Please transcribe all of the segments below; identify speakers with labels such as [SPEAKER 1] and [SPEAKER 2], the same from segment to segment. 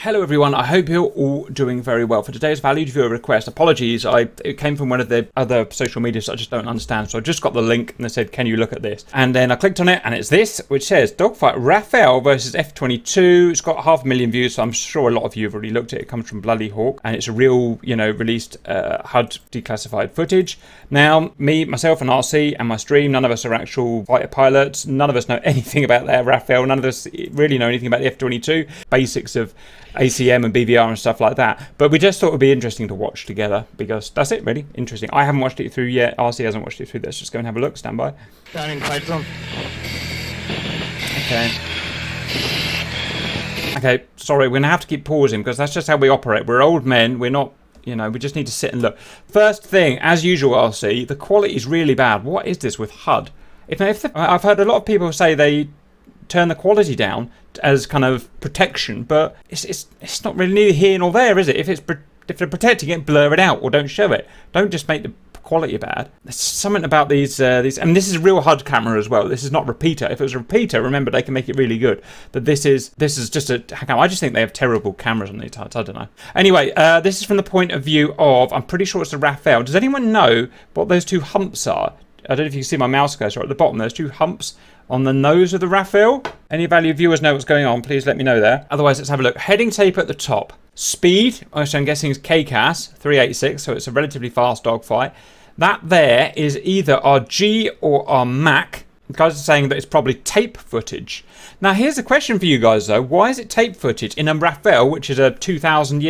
[SPEAKER 1] Hello everyone, I hope you're all doing very well. For today's valued viewer request, apologies, it came from one of the other social medias I just don't understand, so I just got the link and they said, can you look at this? And then I clicked on it and it's this, which says Dogfight Rafale versus F-22. It's got 500,000 views, so I'm sure a lot of you have already looked at it. It comes from Bloody Hawk and it's a real, released HUD declassified footage. Now, me, myself and RC and my stream, none of us are actual fighter pilots. None of us know anything about their Rafale. None of us really know anything about the F-22. Basics of ACM and BVR and stuff like that, but we just thought it would be interesting to watch together because that's it, really interesting. I haven't watched it through yet. RC hasn't watched it through. Let's just go and have a look. Stand by. Okay, sorry, we're gonna have to keep pausing because that's just how we operate. We're old men. We're not, we just need to sit and look. First thing, as usual, RC, the quality is really bad. What is this with HUD? I've heard a lot of people say they turn the quality down as kind of protection, but it's not really neither here nor there, is it? If they're protecting it, blur it out or don't show it. Don't just make the quality bad. There's something about these, and this is a real HUD camera as well. This is not repeater. If it was a repeater, remember, they can make it really good. But this is just a camera. I just think they have terrible cameras on these HUDs. I don't know. Anyway, this is from the point of view of, I'm pretty sure it's a Rafale. Does anyone know what those two humps are? I don't know if you can see my mouse cursor at the bottom. There's two humps on the nose of the Rafale. Any valued viewers know what's going on, please let me know there. Otherwise, let's have a look. Heading tape at the top. Speed, which I'm guessing is KCAS 386, so it's a relatively fast dogfight. That there is either our G or our Mac. The guys are saying that it's probably tape footage. Now, here's a question for you guys, though. Why is it tape footage in a Rafale, which is a 2000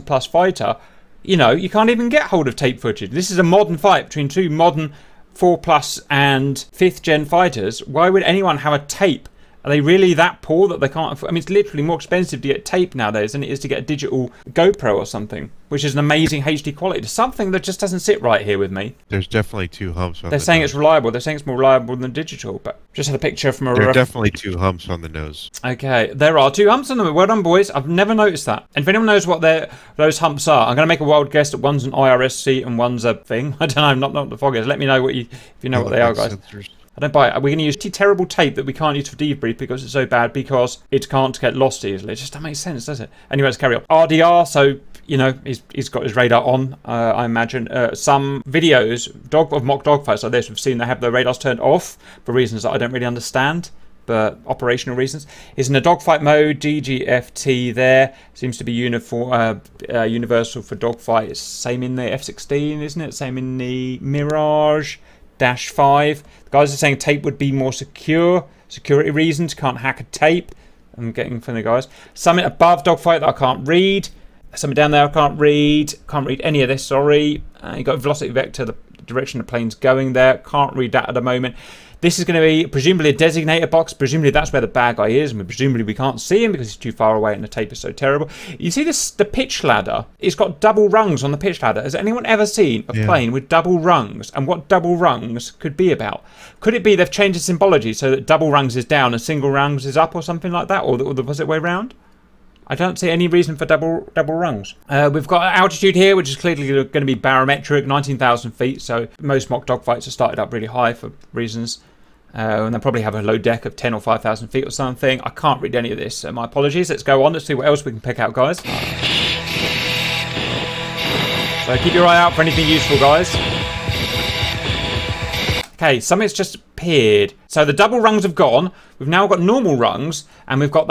[SPEAKER 1] plus fighter? You can't even get hold of tape footage. This is a modern fight between two modern 4+ and 5th gen fighters. Why would anyone have a tape? Are they really that poor that they can't afford? I mean, it's literally more expensive to get tape nowadays than it is to get a digital GoPro or something, which is an amazing HD quality. There's something that just doesn't sit right here with me.
[SPEAKER 2] There's definitely two humps on the nose.
[SPEAKER 1] They're saying it's reliable. They're saying it's more reliable than digital, but just had a picture from a...
[SPEAKER 2] There are definitely two humps on the nose. Okay,
[SPEAKER 1] there are two humps on them. Well done, boys. I've never noticed that. And if anyone knows what those humps are, I'm going to make a wild guess that one's an IRS seat and one's a thing. I don't know, not the foggies. Let me know if you know what they are, guys. Sensors. I don't buy it. We're going to use terrible tape that we can't use for debrief because it's so bad because it can't get lost easily. It just doesn't make sense, does it? Anyway, let's carry on. RDR, so, he's got his radar on, I imagine. Some videos of mock dogfights like this, we've seen they have their radars turned off for reasons that I don't really understand, but operational reasons. Is in a dogfight mode, DGFT there. Seems to be universal for dogfight. It's same in the F-16, isn't it? Same in the Mirage. -5. The guys are saying tape would be more secure. Security reasons, can't hack a tape. I'm getting from the guys. Something above dogfight that I can't read. Something down there I can't read. Can't read any of this, sorry. You got velocity vector, the direction the plane's going there. Can't read that at the moment. This is going to be presumably a designator box. Presumably that's where the bad guy is. And presumably we can't see him because he's too far away and the tape is so terrible. You see the pitch ladder? It's got double rungs on the pitch ladder. Has anyone ever seen a plane with double rungs? And what double rungs could be about? Could it be they've changed the symbology so that double rungs is down and single rungs is up or something like that? Or the opposite way round? I don't see any reason for double rungs. We've got altitude here, which is clearly going to be barometric, 19,000 feet. So most mock dogfights are started up really high for reasons. And they'll probably have a low deck of 10 or 5,000 feet or something. I can't read any of this, so my apologies. Let's go on. Let's see what else we can pick out, guys. So keep your eye out for anything useful, guys. Okay, something's just appeared. So the double rungs have gone. We've now got normal rungs, and we've got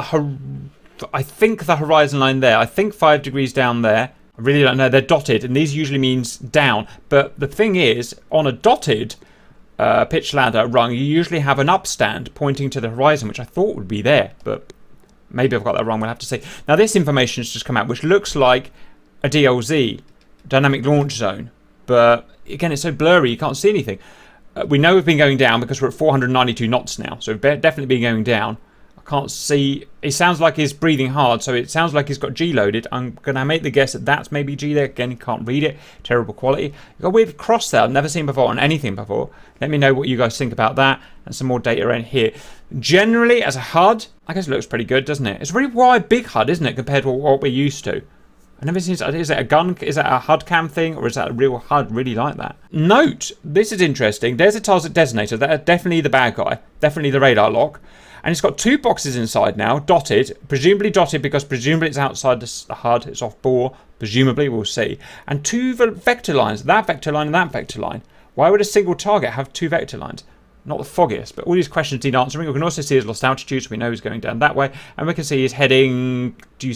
[SPEAKER 1] I think the horizon line there. I think 5 degrees down there. I really don't know. They're dotted, and these usually means down. But the thing is, on a dotted pitch ladder rung, you usually have an upstand pointing to the horizon, which I thought would be there, but maybe I've got that wrong. We'll have to see. Now, this information has just come out, which looks like a DLZ, dynamic launch zone. But again, it's so blurry, you can't see anything. We know we've been going down because we're at 492 knots now, so we've definitely been going down. Can't see. It sounds like he's breathing hard, so it sounds like he's got G loaded. I'm gonna make the guess that that's maybe G there. Again, you can't read it. Terrible quality. You've got a weird cross there. I've never seen before on anything before. Let me know what you guys think about that, and some more data in here. Generally, as a HUD, I guess it looks pretty good, doesn't it? It's a really wide, big HUD, isn't it, compared to what we're used to? I've never seen. Is it a gun? Is that a HUD cam thing, or is that a real HUD really like that? Note, this is interesting. There's a target designator. That's definitely the bad guy. Definitely the radar lock. And it's got 2 boxes inside now, dotted, presumably dotted because presumably it's outside the HUD, it's off bore, presumably, we'll see. And 2 vector lines, that vector line and that vector line. Why would a single target have 2 vector lines? Not the foggiest, but all these questions need answering. We can also see his lost altitude, so we know he's going down that way. And we can see he's heading due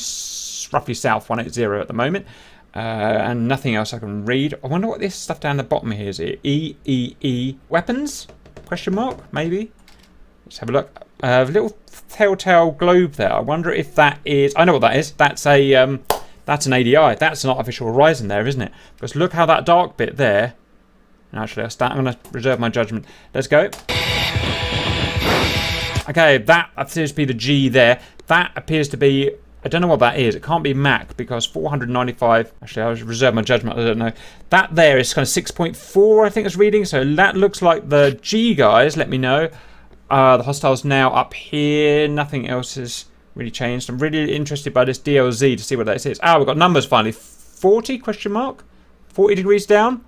[SPEAKER 1] roughly south 180 at the moment. And nothing else I can read. I wonder what this stuff down the bottom here is. EEE weapons? Question mark? Maybe. Let's have a look. A little telltale globe there. I wonder if that is. I know what that is. That's a. That's an ADI. That's an artificial horizon there, isn't it? Because look how that dark bit there. Actually, I'm going to reserve my judgment. Let's go. Okay, that appears to be the G there. That appears to be. I don't know what that is. It can't be Mach because 495. Actually, I'll reserve my judgment. I don't know. That there is kind of 6.4, I think it's reading. So that looks like the G, guys. Let me know. The hostiles now up here. Nothing else has really changed. I'm really interested by this DLZ to see what that is. We've got numbers finally. 40 question mark? 40 degrees down?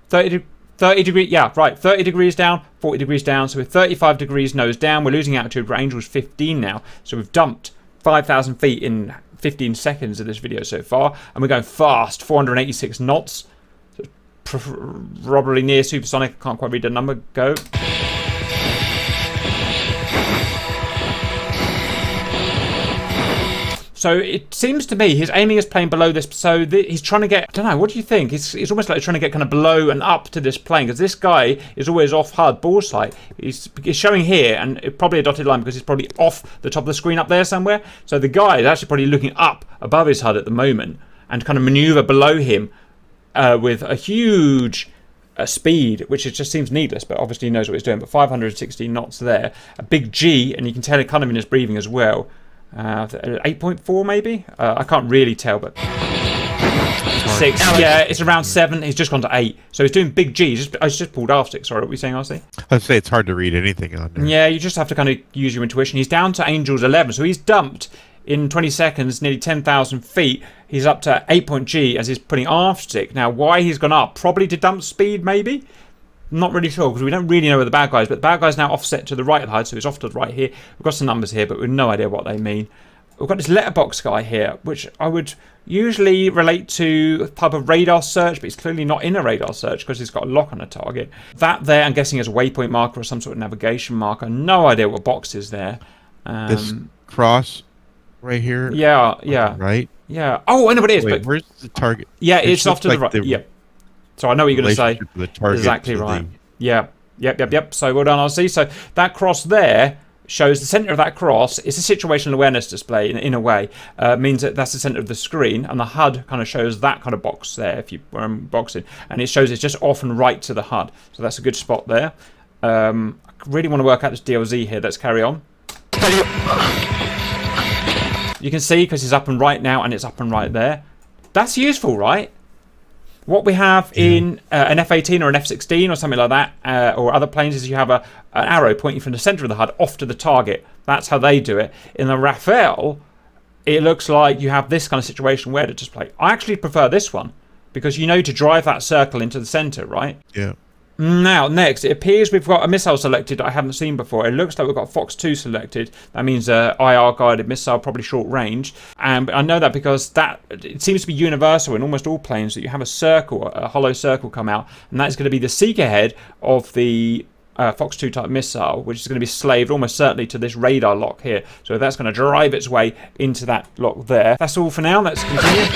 [SPEAKER 1] 30 degrees, yeah, right. 30 degrees down, 40 degrees down. So we're 35 degrees nose down. We're losing altitude. We're Angel's 15 now. So we've dumped 5,000 feet in 15 seconds of this video so far, and we're going fast, 486 knots. So probably near supersonic. I can't quite read the number. Go. So it seems to me he's aiming his plane below this. So he's trying to get, I don't know, what do you think? It's almost like he's trying to get kind of below and up to this plane, because this guy is always off HUD ball sight. He's showing here, and probably a dotted line because he's probably off the top of the screen up there somewhere. So the guy is actually probably looking up above his HUD at the moment and kind of maneuver below him with a huge speed, which it just seems needless, but obviously he knows what he's doing. But 516 knots there, a big G, and you can tell it kind of in his breathing as well. 8.4 maybe? I can't really tell, but 6. Yeah, it's around 7. He's just gone to 8. So he's doing big G. I just pulled R6. Sorry, what were you saying, RC?
[SPEAKER 2] I'd say it's hard to read anything on there.
[SPEAKER 1] Yeah, you just have to kind of use your intuition. He's down to Angel's 11. So he's dumped in 20 seconds nearly 10,000 feet. He's up to 8 G as he's putting R6. Now, why he's gone up? Probably to dump speed, maybe? Not really sure, because we don't really know where the bad guy is, but the bad guy's now offset to the right of the HUD, so he's off to the right here. We've got some numbers here, but we've no idea what they mean. We've got this letterbox guy here, which I would usually relate to a type of radar search, but he's clearly not in a radar search because he's got a lock on a target. That there, I'm guessing, is a waypoint marker or some sort of navigation marker. No idea what box is there.
[SPEAKER 2] This cross right here?
[SPEAKER 1] Yeah, yeah.
[SPEAKER 2] Right?
[SPEAKER 1] Yeah. Oh, I know what it is.
[SPEAKER 2] Wait,
[SPEAKER 1] but
[SPEAKER 2] where's the target?
[SPEAKER 1] Yeah, it's off to the right. Yeah. So I know what you're going to say. Exactly right. Yeah. Yep. So well done, RC. So that cross there shows the center of that cross. It's a situational awareness display in a way. Means that that's the center of the screen, and the HUD kind of shows that kind of box there if you were boxing, and it shows it's just off and right to the HUD. So that's a good spot there. I really want to work out this DLZ here. Let's carry on. You can see because it's up and right now, and it's up and right there. That's useful, right? What we have in an F-18 or an F-16 or something like that, or other planes, is you have an arrow pointing from the center of the HUD off to the target. That's how they do it. In the Rafale, it looks like you have this kind of situation where to display. I actually prefer this one because you know to drive that circle into the center, right?
[SPEAKER 2] Yeah.
[SPEAKER 1] Now, next, it appears we've got a missile selected that I haven't seen before. It looks like we've got Fox 2 selected. That means IR-guided missile, probably short range. And I know that because it seems to be universal in almost all planes that you have a circle, a hollow circle come out. And that's going to be the seeker head of the Fox 2 type missile, which is going to be slaved almost certainly to this radar lock here. So that's going to drive its way into that lock there. That's all for now. Let's continue.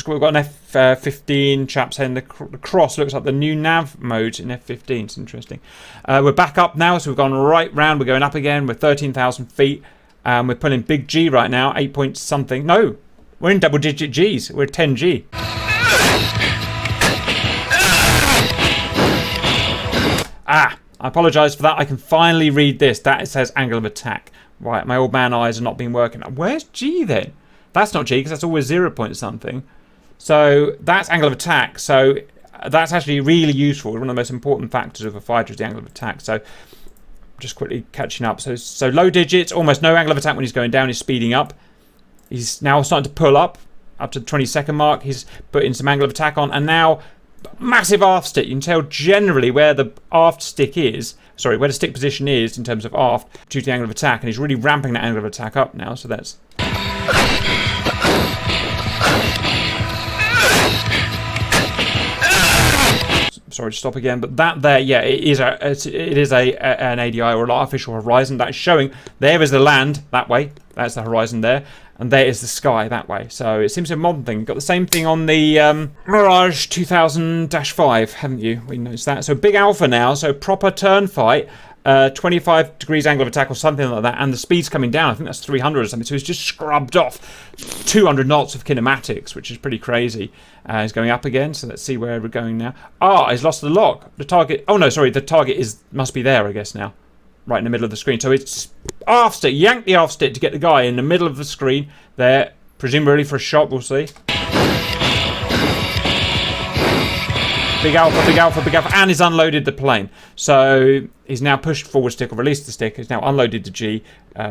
[SPEAKER 1] We've got an F-15 chaps heading. The cross looks like the new nav mode in F-15. It's interesting. We're back up now, so we've gone right round. We're going up again. We're 13,000 feet. We're pulling big G right now, 8 point something. No, we're in double digit Gs. We're 10 G. I apologise for that. I can finally read this. That it says angle of attack. Right, my old man eyes are not been working. Where's G then? That's not G because that's always 0 point something. So that's angle of attack. So that's actually really useful. One of the most important factors of a fighter is the angle of attack. So just quickly catching up. So low digits, almost no angle of attack when he's going down. He's speeding up. He's now starting to pull up to the 20-second mark. He's putting some angle of attack on. And now massive aft stick. You can tell generally where the aft stick is. Sorry, where the stick position is in terms of aft due to the angle of attack, and he's really ramping that angle of attack up now. So that's. Sorry to stop again, but that there, yeah, it is an ADI or an artificial horizon that is showing. There is the land that way. That's the horizon there, and there is the sky that way. So it seems to be a modern thing. You've got the same thing on the Mirage 2000-5, haven't you? We noticed that. So big alpha now. So proper turn fight. 25 degrees angle of attack or something like that, and the speed's coming down. I think that's 300 or something, so he's just scrubbed off 200 knots of kinematics, which is pretty crazy. He's going up again, so let's see where we're going now. He's lost the lock. The target, oh no, sorry, the target must be there, I guess, now. Right in the middle of the screen. So it's aft stick, yank the aft stick to get the guy in the middle of the screen there, presumably for a shot, we'll see. Big alpha, big alpha, big alpha, and he's unloaded the plane. So he's now pushed forward stick or released the stick. He's now unloaded the G,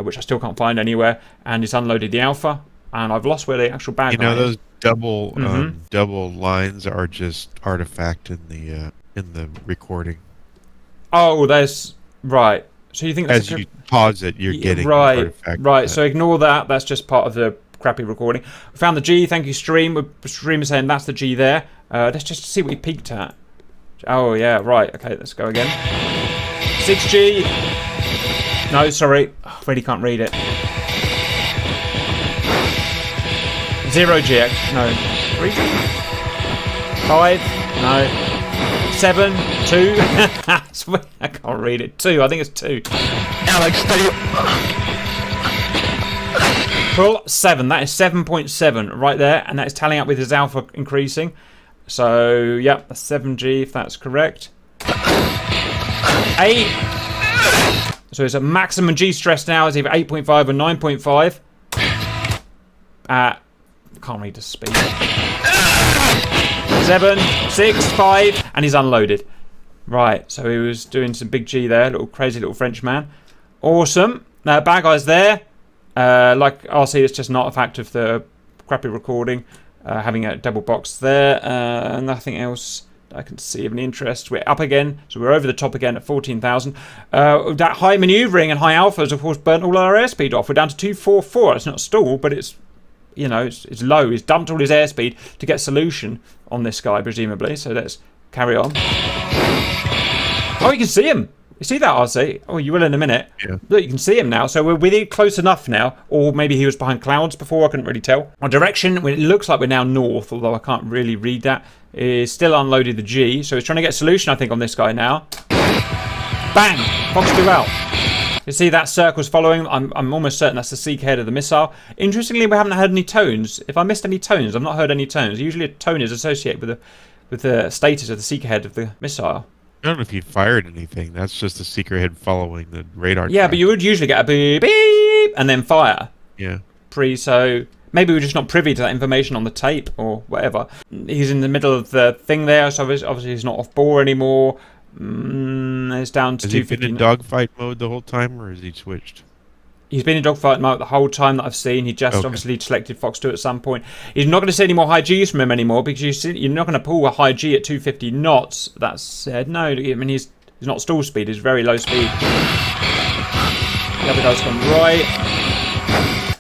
[SPEAKER 1] which I still can't find anywhere, and he's unloaded the alpha. And I've lost where the actual bad guy is.
[SPEAKER 2] Those double lines are just artifact in the recording.
[SPEAKER 1] Oh, there's right. So you think that's
[SPEAKER 2] as you pause it, you're getting artifact.
[SPEAKER 1] Right. So ignore that. That's just part of the crappy recording. We found the G. Thank you, stream. Stream is saying that's the G there. Let's just see what he peaked at. Oh, yeah, right. Okay, let's go again. 6G. No, sorry. I really can't read it. 0G. No. 3G? 5? No. 7? 2? I can't read it. 2. I think it's 2.
[SPEAKER 3] Alex,
[SPEAKER 1] Pull 7. That is 7.7 right there, and that is tallying up with his alpha increasing. So, yep, that's 7G if that's correct. 8. So it's a maximum G stress now is either 8.5 or 9.5. Can't read the speed. 7, 6, 5, and he's unloaded. Right, so he was doing some big G there, little crazy little French man. Awesome. Now, bad guy's there. Like RC, it's just not a fact of the crappy recording. Having a double box there. Nothing else I can see of any interest. We're up again, so we're over the top again at 14,000. That high manoeuvring and high alpha has, of course, burnt all our airspeed off. We're down to 244. It's not stall, but it's, you know, it's low. He's dumped all his airspeed to get solution on this guy, presumably. So let's carry on. Oh, you can see him. You see that, RC? Oh, you will in a minute.
[SPEAKER 2] Yeah.
[SPEAKER 1] Look, you can see him now. So we're really close enough now. Or maybe he was behind clouds before. I couldn't really tell. Our direction, it looks like we're now north, although I can't really read that. Is still unloaded the G. So he's trying to get a solution, I think, on this guy now. Bang! Fox 2 out. You see that circle's following. I'm almost certain that's the seek head of the missile. Interestingly, we haven't heard any tones. If I missed any tones, I've not heard any tones. Usually a tone is associated with the status of the seek head of the missile.
[SPEAKER 2] I don't know if he fired anything. That's just the secret head following the radar.
[SPEAKER 1] Yeah, but you would usually get a beep, beep, and then fire.
[SPEAKER 2] Yeah.
[SPEAKER 1] So maybe we're just not privy to that information on the tape or whatever. He's in the middle of the thing there, so obviously he's not off bore anymore. It's down to 250. Has he been
[SPEAKER 2] in dogfight mode the whole time, or has he switched?
[SPEAKER 1] He's been in dogfight mode the whole time that I've seen. He just obviously selected Fox 2 at some point. He's not going to see any more high Gs from him anymore because you're not going to pull a high G at 250 knots. That said, no, I mean, he's not stall speed. He's very low speed. The other guy's gone right.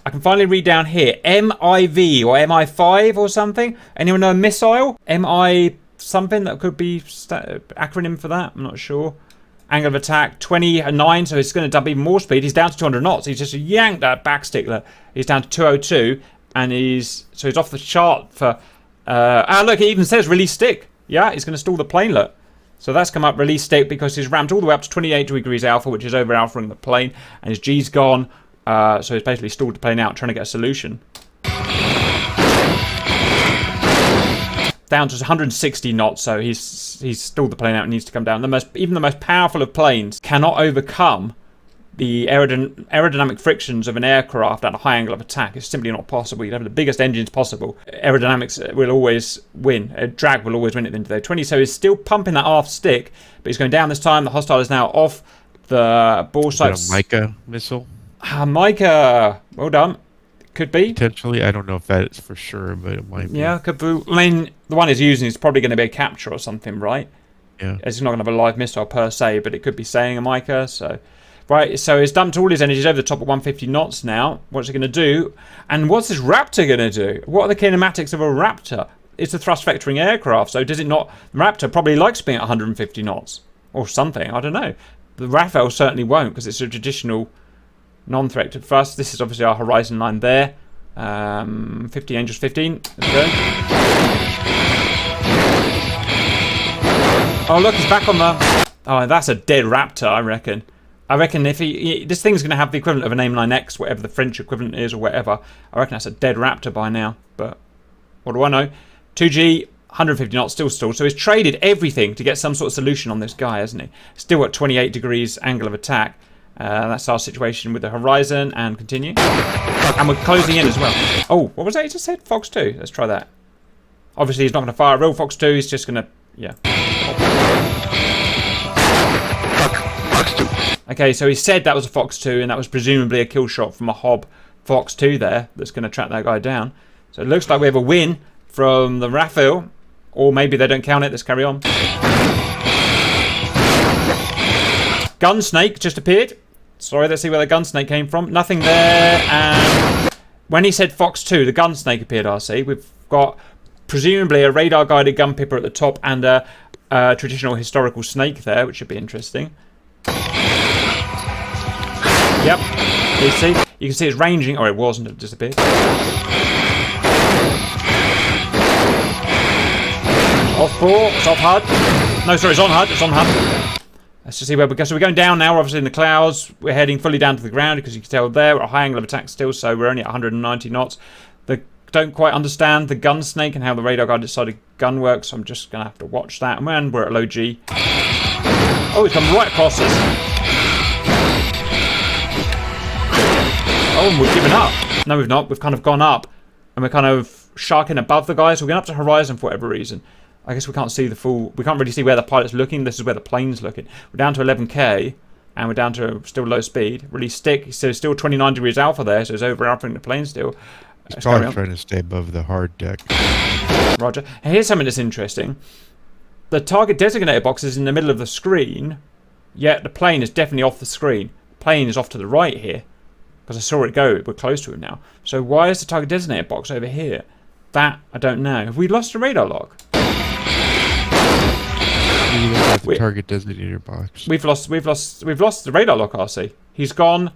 [SPEAKER 1] I can finally read down here. MIV or MI5 or something. Anyone know a missile? MI something that could be acronym for that? I'm not sure. Angle of attack 29, so it's going to dump even more speed. He's down to 200 knots. He's just yanked that back stick there. He's down to 202, and he's off the chart for. Look, it even says release stick. Yeah, he's going to stall the plane. Look, so that's come up release stick because he's ramped all the way up to 28 degrees alpha, which is over alpha in the plane, and his G's gone. So he's basically stalled the plane out, trying to get a solution. Down to 160 knots, so he's stalled the plane out and needs to come down. Even the most powerful of planes cannot overcome the aerodynamic frictions of an aircraft at a high angle of attack. It's simply not possible. You'd have the biggest engines possible. Aerodynamics will always win. Drag will always win at the end of the day. 20, so he's still pumping that aft stick, but he's going down this time. The hostile is now off the bore sights.
[SPEAKER 2] Is it a Micah missile?
[SPEAKER 1] Micah, well done. Could be.
[SPEAKER 2] Potentially, I don't know if that is for sure, but it might be.
[SPEAKER 1] Yeah, could be. I mean, the one he's using is probably going to be a capture or something, right?
[SPEAKER 2] Yeah.
[SPEAKER 1] It's not going to have a live missile per se, but it could be saying a Micah, so... Right, so he's dumped all his energies over the top at 150 knots now. What's he going to do? And what's this Raptor going to do? What are the kinematics of a Raptor? It's a thrust-vectoring aircraft, so does it not... The Raptor probably likes being at 150 knots. Or something, I don't know. The Rafale certainly won't, because it's a traditional non-threat thrust. This is obviously our horizon line there. 50 Angels 15. Let's go. Oh, look, he's back on the... Oh, that's a dead Raptor, I reckon. I reckon if this thing's going to have the equivalent of an AIM-9X, whatever the French equivalent is or whatever. I reckon that's a dead Raptor by now. But what do I know? 2G, 150 knots, still stalled. So he's traded everything to get some sort of solution on this guy, hasn't he? Still at 28 degrees angle of attack. That's our situation with the horizon. And continue. And we're closing in as well. Oh, what was that he just said? Fox 2. Let's try that. Obviously, he's not going to fire a real Fox 2. He's just going to... Yeah. Okay, so he said that was a Fox 2, and that was presumably a kill shot from a Hob Fox 2 there that's going to track that guy down. So it looks like we have a win from the Rafale, or maybe they don't count it. Let's carry on. Gunsnake just appeared. Sorry, let's see where the Gunsnake came from. Nothing there, and when he said Fox 2, the Gunsnake appeared, RC. We've got presumably a radar-guided gun pipper at the top and a traditional historical snake there, which should be interesting. Yep, you can see it's ranging. Oh, it wasn't, it disappeared. Off 4, it's off HUD. No, sorry, it's on HUD, it's on HUD. Let's just see where we go. So we're going down now, we're obviously in the clouds. We're heading fully down to the ground because you can tell there, we're at a high angle of attack still, so we're only at 190 knots. Don't quite understand the Gunsnake and how the radar guided sided gun works, so I'm just going to have to watch that. And we're at low G. Oh, he's come right across us. Oh, and we've given up. No, we've not. We've kind of gone up. And we're kind of sharking above the guys. We're going up to horizon for whatever reason. I guess we can't see the full... We can't really see where the pilot's looking. This is where the plane's looking. We're down to 11k. And we're down to still low speed. Release stick. So still 29 degrees alpha there. So it's over-alphaing the plane still.
[SPEAKER 2] He's probably trying to stay above the hard deck.
[SPEAKER 1] Roger. And here's something that's interesting. The target designator box is in the middle of the screen, yet the plane is definitely off the screen. The plane is off to the right here, because I saw it go. We're close to him now. So why is the target designator box over here? That, I don't know. Have we lost a radar log?
[SPEAKER 2] The target designator box.
[SPEAKER 1] We've lost the radar log, RC. He's gone.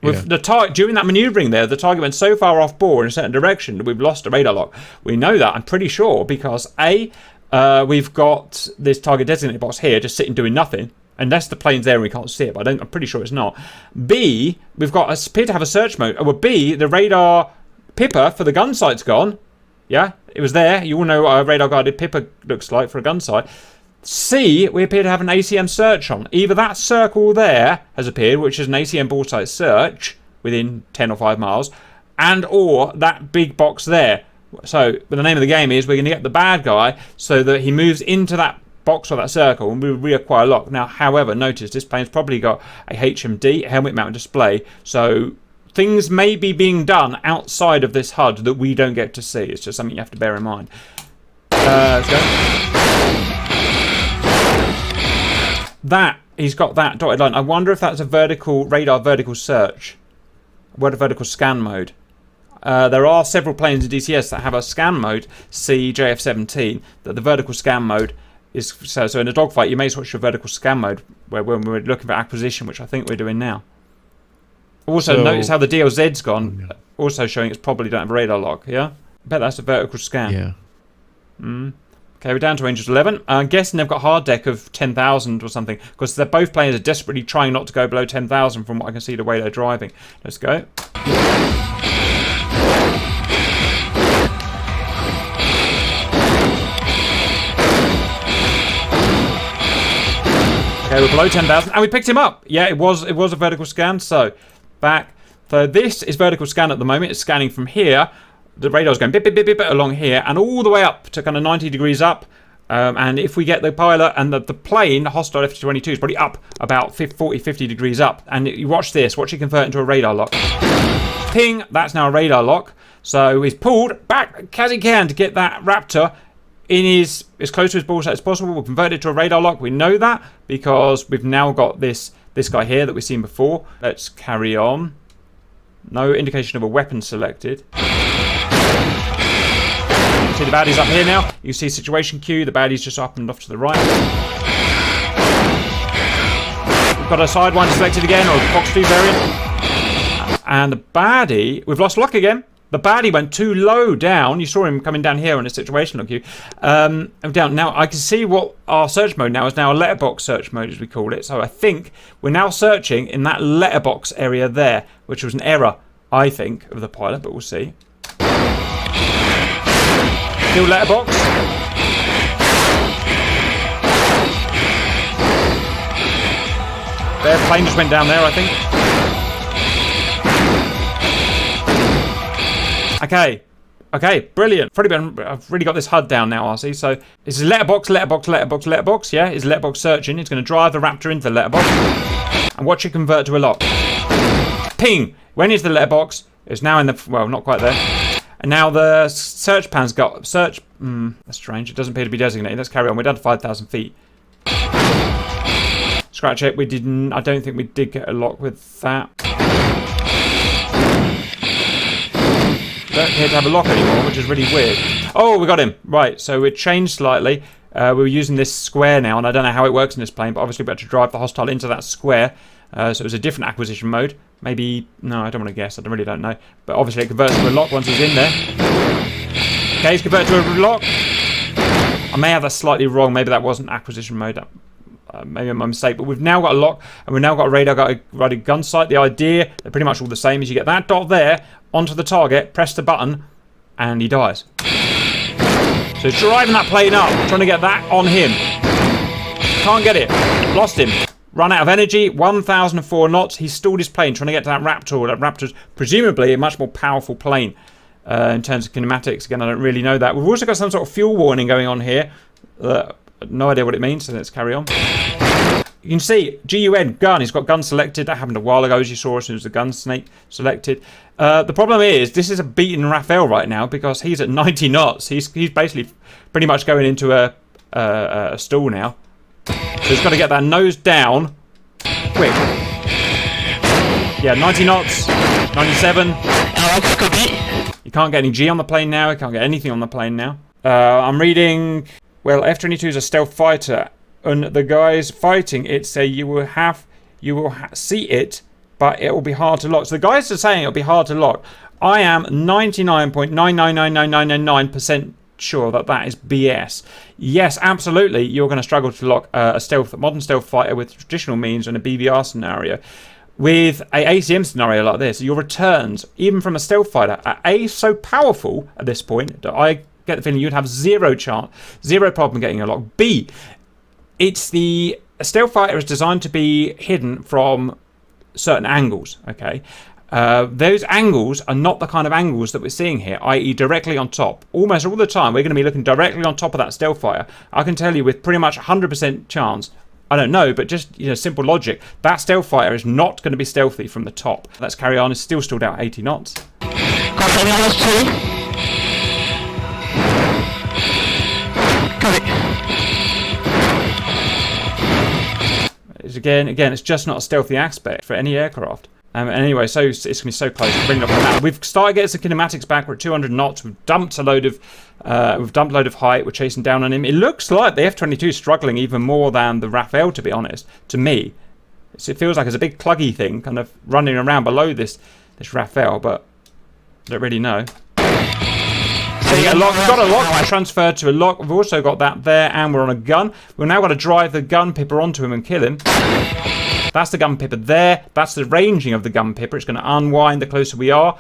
[SPEAKER 1] With
[SPEAKER 2] Yeah.
[SPEAKER 1] the during that manoeuvring there, the target went so far off board in a certain direction that we've lost a radar lock. We know that, I'm pretty sure, because we've got this target designator box here just sitting doing nothing. Unless the plane's there and we can't see it, but I'm pretty sure it's not. B, we've got appear to have a search mode. Well, B, the radar pipper for the gun sight's gone. Yeah, it was there. You all know what a radar guided pipper looks like for a gun sight. C, we appear to have an ACM search on. Either that circle there has appeared, which is an ACM ball sight search within 10 or 5 miles, and or that big box there. So the name of the game is we're going to get the bad guy so that he moves into that box or that circle and we reacquire lock. Now, however, notice this plane's probably got a HMD, a helmet mounted display, so things may be being done outside of this HUD that we don't get to see. It's just something you have to bear in mind. Let's go. That, he's got that dotted line. I wonder if that's a radar vertical search. What a vertical scan mode. There are several planes in DCS that have a scan mode, CJF-17, that the vertical scan mode is... So in a dogfight, you may switch to a vertical scan mode when we're looking for acquisition, which I think we're doing now. Also, notice how the DLZ's gone, also showing it's probably don't have a radar lock, yeah? I bet that's a vertical scan.
[SPEAKER 2] Yeah.
[SPEAKER 1] Okay, we're down to Angels 11. I'm guessing they've got hard deck of 10,000 or something, because they're both players are desperately trying not to go below 10,000 from what I can see the way they're driving. Let's go. Okay, we're below 10,000, and we picked him up. Yeah, it was a vertical scan. So back. So this is vertical scan at the moment. It's scanning from here. The radar's going bip, bip, bip, bip along here and all the way up to kind of 90 degrees up. And if we get the pilot and the plane, the hostile F-22 is probably up about 40, 50 degrees up. And you watch this. Watch it convert into a radar lock. Ping, that's now a radar lock. So he's pulled back as he can to get that Raptor in his as close to his ball set as possible. We'll convert it to a radar lock. We know that because we've now got this guy here that we've seen before. Let's carry on. No indication of a weapon selected. See the baddie's up here now. You see situation queue. The baddie's just up and off to the right. We've got a sidewinder selected again, or the Fox 2 variant. And the baddie, we've lost lock again. The baddie went too low down. You saw him coming down here on a situational queue. Down. Now I can see what our search mode now is now a letterbox search mode, as we call it. So I think we're now searching in that letterbox area there, which was an error, I think, of the pilot, but we'll see. Still letterbox. Their plane just went down there, I think. Okay, brilliant. I've really got this HUD down now, RC. So this is letterbox, yeah? Is letterbox searching. It's going to drive the Raptor into the letterbox and watch it convert to a lock. Ping! When is the letterbox? It's now in the, well, not quite there. And now the search pan's got, that's strange. It doesn't appear to be designated. Let's carry on. We're down to 5,000 feet. Scratch it. I don't think we did get a lock with that. Don't appear to have a lock anymore, which is really weird. Oh, we got him. Right, so we changed slightly. We were using this square now, and I don't know how it works in this plane, but obviously we had to drive the hostile into that square. So it was a different acquisition mode. Maybe, no, I don't want to guess. I really don't know. But obviously it converts to a lock once he's in there. Okay, he's converted to a lock. I may have that slightly wrong. Maybe that wasn't acquisition mode. Maybe my mistake. But we've now got a lock, and we've now got a radar, got a gun sight. The idea, they're pretty much all the same, is you get that dot there onto the target, press the button, and he dies. So he's driving that plane up, trying to get that on him. Can't get it. Lost him. Run out of energy, 1,004 knots. He stalled his plane trying to get to that Raptor. That Raptor's presumably a much more powerful plane in terms of kinematics. Again, I don't really know that. We've also got some sort of fuel warning going on here. No idea what it means, so let's carry on. You can see GUN, gun. He's got gun selected. That happened a while ago, as you saw, as soon as the gun snake selected. The problem is, this is a beaten Rafale right now because he's at 90 knots. He's basically pretty much going into a stall now. So he's got to get that nose down quick. Yeah, 90 knots, 97. You can't get any G on the plane now. You can't get anything on the plane now. I'm reading, well, F-22 is a stealth fighter. And the guys fighting it say you will see it, but it will be hard to lock. So the guys are saying it'll be hard to lock. I am 99.9999999% sure that that is BS. Yes, absolutely, you're going to struggle to lock a modern stealth fighter with traditional means in a BVR scenario. With a ACM scenario like this, your returns, even from a stealth fighter, are A, so powerful at this point that I get the feeling you'd have zero problem getting a lock. B, a stealth fighter is designed to be hidden from certain angles, okay? Those angles are not the kind of angles that we're seeing here, i.e. directly on top. Almost all the time, we're going to be looking directly on top of that stealth fighter. I can tell you with pretty much 100% chance, I don't know, but just simple logic, that stealth fighter is not going to be stealthy from the top. Let's carry on. It's still stalled out 80 knots. Again, it's just not a stealthy aspect for any aircraft. And anyway, so it's going to be so close to bringing up the map. We've started getting some kinematics back. We're at 200 knots. We've dumped a load of height. We're chasing down on him. It looks like the F-22 is struggling even more than the Rafale, to be honest. To me, it feels like it's a big cluggy thing, kind of running around below this Rafale, but I don't really know. So you get a lock. Got a lock. Transferred to a lock. We've also got that there, and we're on a gun. We're now got to drive the gun pipper onto him and kill him. That's the gun pipper there. That's the ranging of the gun pipper. It's going to unwind the closer we are.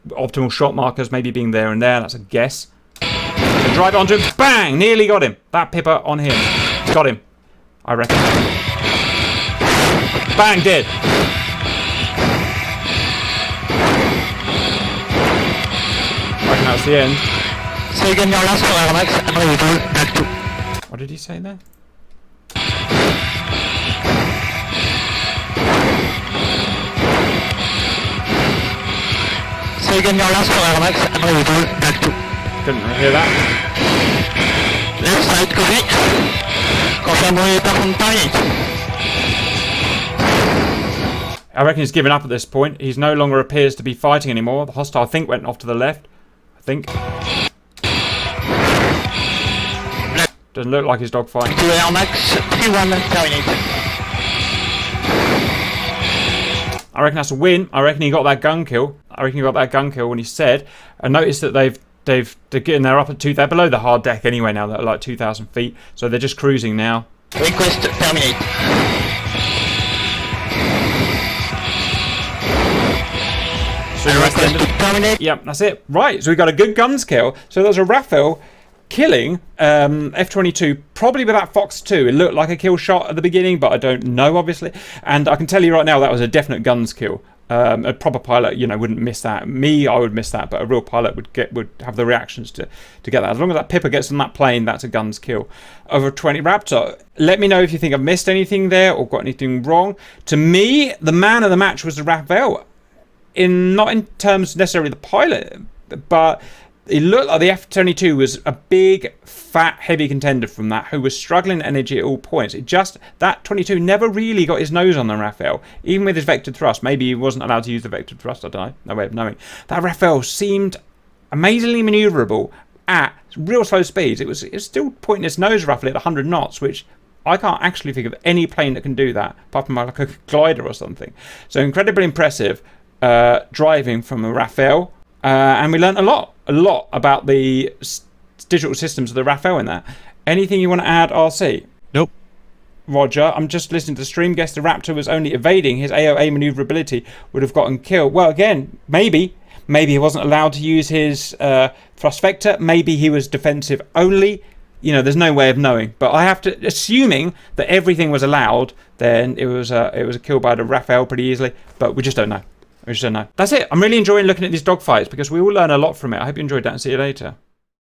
[SPEAKER 1] Optimal shot markers maybe being there and there. That's a guess. So drive it onto him. Bang! Nearly got him. That pipper on him. Got him. I reckon. Bang! Dead. I reckon that's the end. What did he say there?
[SPEAKER 3] again your last call, Max, and reroll back to.
[SPEAKER 1] Couldn't hear that.
[SPEAKER 3] Left side, copy. Confirm reaper from target.
[SPEAKER 1] I reckon he's given up at this point. He no longer appears to be fighting anymore. The hostile, I think, went off to the left. I think. Doesn't look like he's dogfighting.
[SPEAKER 3] To Air Max, 3-1, terminate.
[SPEAKER 1] I reckon that's a win. I reckon he got that gun kill. I reckon he got that gun kill when he said. I noticed that they're getting there up at they're below the hard deck anyway now. They're like 2,000 feet, so they're just cruising now.
[SPEAKER 3] Request terminate. Request terminate.
[SPEAKER 1] Yep, that's it. Right, so we got a good guns kill. So there's a Rafale killing F-22, probably with that Fox 2. It looked like a kill shot at the beginning, but I don't know, obviously. And I can tell you right now that was a definite guns kill. A proper pilot, you know, wouldn't miss that. Me, I would miss that, but a real pilot would have the reactions to get that. As long as that Pipper gets on that plane, that's a guns kill. Over 20 Raptor. Let me know if you think I've missed anything there or got anything wrong. To me, the man of the match was the Rafale. Not in terms necessarily the pilot, but it looked like the F-22 was a big, fat, heavy contender from that, who was struggling energy at all points. That 22 never really got his nose on the Rafale, even with his vectored thrust. Maybe he wasn't allowed to use the vectored thrust, I don't know, no way of knowing. That Rafale seemed amazingly manoeuvrable at real slow speeds. It was still pointing its nose roughly at 100 knots, which I can't actually think of any plane that can do that, apart from like a glider or something. So incredibly impressive driving from a Rafale. And we learned a lot about the digital systems of the Rafale in that. Anything you want to add, RC?
[SPEAKER 2] Nope.
[SPEAKER 1] Roger. I'm just listening to the stream. Guess the Raptor was only evading. His AOA maneuverability would have gotten killed. Well, again, maybe he wasn't allowed to use his thrust vector. Maybe he was defensive only. You know, there's no way of knowing. But I have to, assuming that everything was allowed, then it was a kill by the Rafale pretty easily. But we just don't know. We just don't know. That's it. I'm really enjoying looking at these dogfights because we all learn a lot from it. I hope you enjoyed that and see you later.